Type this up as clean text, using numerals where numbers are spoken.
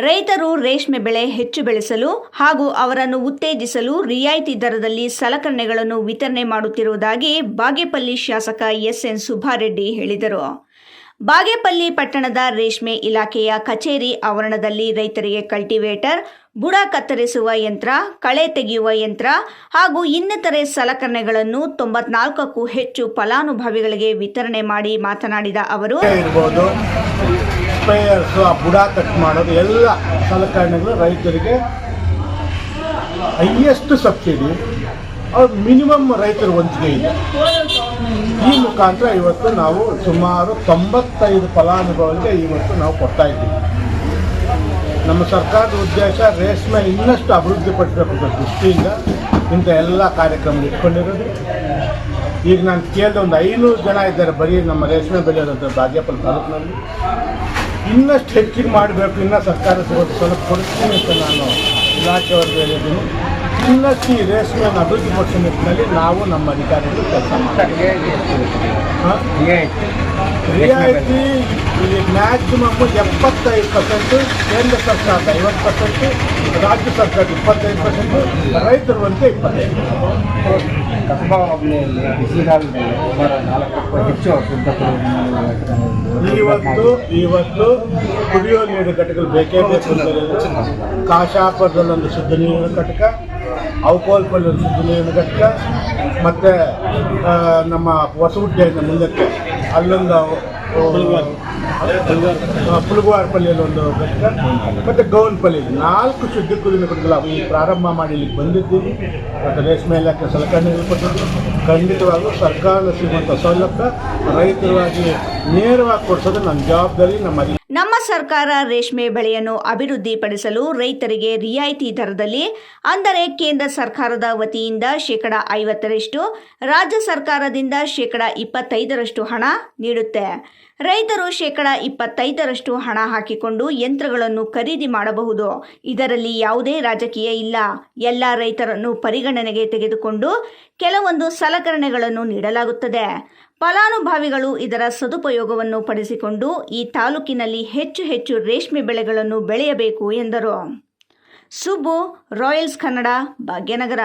ರೈತರು ರೇಷ್ಮೆ ಬೆಳೆ ಹೆಚ್ಚು ಬೆಳೆಸಲು ಹಾಗೂ ಅವರನ್ನು ಉತ್ತೇಜಿಸಲು ರಿಯಾಯಿತಿ ದರದಲ್ಲಿ ಸಲಕರಣೆಗಳನ್ನು ವಿತರಣೆ ಮಾಡುತ್ತಿರುವುದಾಗಿ ಬಾಗೇಪಲ್ಲಿ ಶಾಸಕ ಎಸ್.ಎನ್. ಸುಬ್ಬಾರೆಡ್ಡಿ ಹೇಳಿದರು. ಬಾಗೇಪಲ್ಲಿ ಪಟ್ಟಣದ ರೇಷ್ಮೆ ಇಲಾಖೆಯ ಕಚೇರಿ ಆವರಣದಲ್ಲಿ ರೈತರಿಗೆ ಕಲ್ಟಿವೇಟರ್, ಬುಡ ಕತ್ತರಿಸುವ ಯಂತ್ರ, ಕಳೆ ತೆಗೆಯುವ ಯಂತ್ರ ಹಾಗೂ ಇನ್ನಿತರೆ ಸಲಕರಣೆಗಳನ್ನು 94ಕ್ಕೂ ಹೆಚ್ಚು ಫಲಾನುಭವಿಗಳಿಗೆ ವಿತರಣೆ ಮಾಡಿ ಮಾತನಾಡಿದ ಅವರು, ಸ್ಪ್ರೇಯರ್ಸು, ಆ ಬುಡ ಕಟ್ ಮಾಡೋದು ಎಲ್ಲ ಸಲಕರಣೆಗಳು ರೈತರಿಗೆ ಹೈಯೆಸ್ಟ್ ಸಬ್ಸಿಡಿ, ಅವ್ರು ಮಿನಿಮಮ್ ರೈತರ ವಂತಿಗೆ ಇದೆ. ಈ ಮುಖಾಂತರ ಇವತ್ತು ನಾವು ಸುಮಾರು 95 ಫಲಾನುಭವಿಗಳಿಗೆ ಇವತ್ತು ನಾವು ಕೊಡ್ತಾ ಇದ್ದೀವಿ. ನಮ್ಮ ಸರ್ಕಾರದ ಉದ್ದೇಶ ರೇಷ್ಮೆ ಇನ್ನಷ್ಟು ಅಭಿವೃದ್ಧಿಪಡಿಸಬೇಕು ದೃಷ್ಟಿಯಿಂದ ಇಂಥ ಎಲ್ಲ ಕಾರ್ಯಕ್ರಮ ಇಟ್ಕೊಂಡಿರೋದು. ಈಗ ನಾನು ಕೇಳಿದ ಒಂದು 500 ಜನ ಇದ್ದಾರೆ ಬರೀ ನಮ್ಮ ರೇಷ್ಮೆ ಬೆಳೆಯೋದಂತ ಬಾಗೇಪಲ್ಲಿ ತಾಲೂಕಿನಲ್ಲಿ. ಇನ್ನಷ್ಟು ಹೆಚ್ಚಿಗೆ ಮಾಡಬೇಕು, ಇನ್ನೂ ಸರ್ಕಾರ ಸ್ವಲ್ಪ ಕೊಡ್ತೀನಿ ಅಂತ ನಾನು ಇಲಾಖೆಯವ್ರಿಗೆ ಹೇಳಿದ್ದೀನಿ. ಇನ್ನಷ್ಟು ಈ ರೇಷ್ಮೆಯನ್ನು ಅಭಿವೃದ್ಧಿಪಡಿಸೋ ನಿಟ್ಟಿನಲ್ಲಿ ನಾವು ನಮ್ಮ ಅಧಿಕಾರಿಗಳು ಕೆಲಸ ಮಾಡ್ತೀವಿ. ರಿಯಾಯಿತಿ ಮ್ಯಾಕ್ಸಿಮಮ್ 75%, ಕೇಂದ್ರ ಸರ್ಕಾರ 50%, ರಾಜ್ಯ ಸರ್ಕಾರ 25%, ರೈತರು ಅಂತ 25%. ಕಸಬಾ ಹೋಬಳಿಯಲ್ಲಿ ಬಿಸಿಗಾಲ ಸುಮಾರು 4 ಹೆಚ್ಚು ಇವತ್ತು ಕುಡಿಯೋ ನೀರು ಘಟಕಗಳು ಬೇಕೇ ಬೇಕು. ಕಾಶಾಪುರದಲ್ಲೊಂದು ಶುದ್ಧ ನೀರಿನ ಘಟಕ, ಅವಕೋಲ್ಪಲ್ಲಿ ಒಂದು ಶುದ್ಧ ನೀರಿನ ಘಟಕ, ಮತ್ತು ನಮ್ಮ ಹೊಸಗುಡ್ಡೆಯಿಂದ ಮುಂದಕ್ಕೆ ಅಲ್ಲೊಂದು ಪುಲುಗುವಾರಪಲ್ಲಿಯಲ್ಲಿ ಒಂದು ಘಟಕ, ಮತ್ತು ಗೌನ್ಪಲ್ಲಿ 4 ಶುದ್ಧ ಕುಡಿಯುವ ಘಟಕಗಳು ಈ ಪ್ರಾರಂಭ ಮಾಡಿ ಇಲ್ಲಿಗೆ ಬಂದಿದ್ದೀವಿ. ಮತ್ತು ರೇಷ್ಮೆ ಇಲಾಖೆ ಸಲಕರಣೆಗಳು ಕೊಟ್ಟಿದ್ದೀವಿ. ಖಂಡಿತವಾಗೂ ಸರ್ಕಾರದ ಸಿಗುವಂಥ ಸೌಲಭ್ಯ ರೈತರಾಗಿ ನೇರವಾಗಿ ಕೊಡಿಸೋದು ನನ್ನ ಜವಾಬ್ದಾರಿ. ನಮ್ಮ ಸರ್ಕಾರ ರೇಷ್ಮೆ ಬೆಳೆಯನ್ನು ಅಭಿವೃದ್ಧಿಪಡಿಸಲು ರೈತರಿಗೆ ರಿಯಾಯಿತಿ ದರದಲ್ಲಿ, ಅಂದರೆ ಕೇಂದ್ರ ಸರ್ಕಾರದ ವತಿಯಿಂದ 50%, ರಾಜ್ಯ ಸರ್ಕಾರದಿಂದ 25% ಹಣ ನೀಡುತ್ತೆ. ರೈತರು 25% ಹಣ ಹಾಕಿಕೊಂಡು ಯಂತ್ರಗಳನ್ನು ಖರೀದಿ ಮಾಡಬಹುದು. ಇದರಲ್ಲಿ ಯಾವುದೇ ರಾಜಕೀಯ ಇಲ್ಲ. ಎಲ್ಲ ರೈತರನ್ನು ಪರಿಗಣನೆಗೆ ತೆಗೆದುಕೊಂಡು ಕೆಲವೊಂದು ಸಲಕರಣೆಗಳನ್ನು ನೀಡಲಾಗುತ್ತದೆ. ಫಲಾನುಭವಿಗಳು ಇದರ ಸದುಪಯೋಗವನ್ನು ಪಡಿಸಿಕೊಂಡು ಈ ತಾಲೂಕಿನಲ್ಲಿ ಹೆಚ್ಚು ರೇಷ್ಮೆ ಬೆಳೆಗಳನ್ನು ಬೆಳೆಯಬೇಕು ಎಂದರು. ಸುಬ್ಬು, ರಾಯಲ್ಸ್ ಕನ್ನಡ, ಭಾಗ್ಯನಗರ.